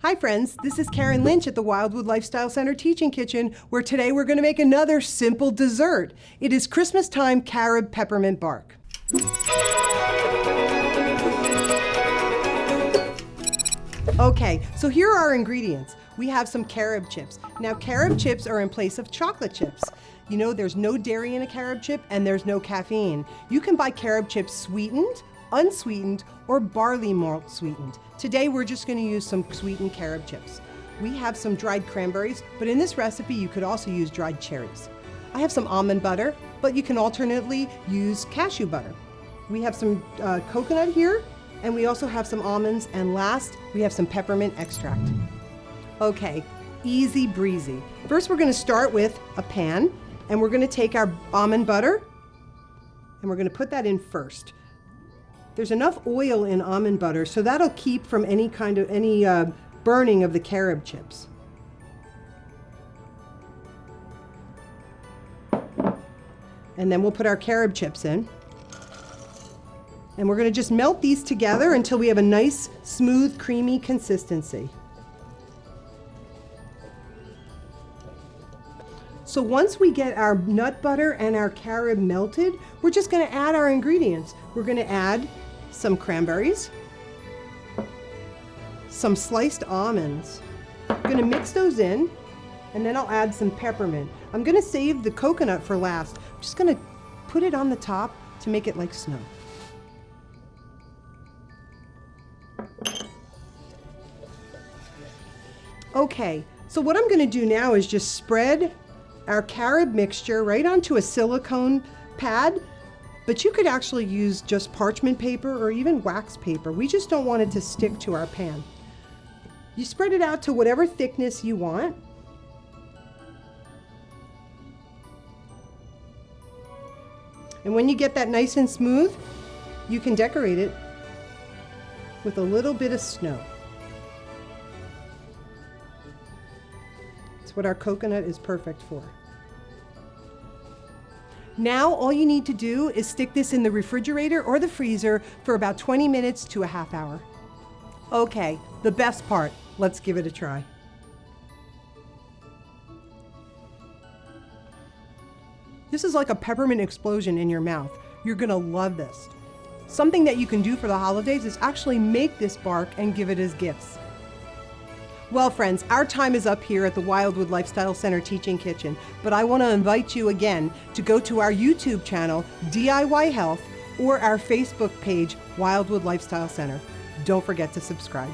Hi friends, this is Carin Lynch at the Wildwood Lifestyle Center Teaching Kitchen, where today we're going to make another simple dessert. It is Christmas time Carob-Peppermint bark. Okay, so here are our ingredients. We have some carob chips. Now carob chips are in place of chocolate chips. You know, there's no dairy in a carob chip and there's no caffeine. You can buy carob chips sweetened, unsweetened, or barley malt sweetened. Today we're just going to use some sweetened carob chips. We have some dried cranberries, but in this recipe you could also use dried cherries. I have some almond butter, but you can alternately use cashew butter. We have some coconut here, and we also have some almonds, and last we have some peppermint extract. Okay, easy breezy. First we're going to start with a pan, and we're going to take our almond butter and we're going to put that in first. There's enough oil in almond butter, so that'll keep from any burning of the carob chips. And then we'll put our carob chips in. And we're going to just melt these together until we have a nice, smooth, creamy consistency. So once we get our nut butter and our carob melted, we're just going to add our ingredients. We're going to add some cranberries, some sliced almonds. I'm going to mix those in, and then I'll add some peppermint. I'm going to save the coconut for last. I'm just going to put it on the top to make it like snow. Okay, so what I'm going to do now is just spread our carob mixture right onto a silicone pad, but you could actually use just parchment paper or even wax paper. We just don't want it to stick to our pan. You spread it out to whatever thickness you want. And when you get that nice and smooth, you can decorate it with a little bit of snow. It's what our coconut is perfect for. Now all you need to do is stick this in the refrigerator or the freezer for about 20 minutes to a half hour. Okay, the best part. Let's give it a try. This is like a peppermint explosion in your mouth. You're gonna love this. Something that you can do for the holidays is actually make this bark and give it as gifts. Well friends, our time is up here at the Wildwood Lifestyle Center Teaching Kitchen, but I want to invite you again to go to our YouTube channel, DIY Health, or our Facebook page, Wildwood Lifestyle Center. Don't forget to subscribe.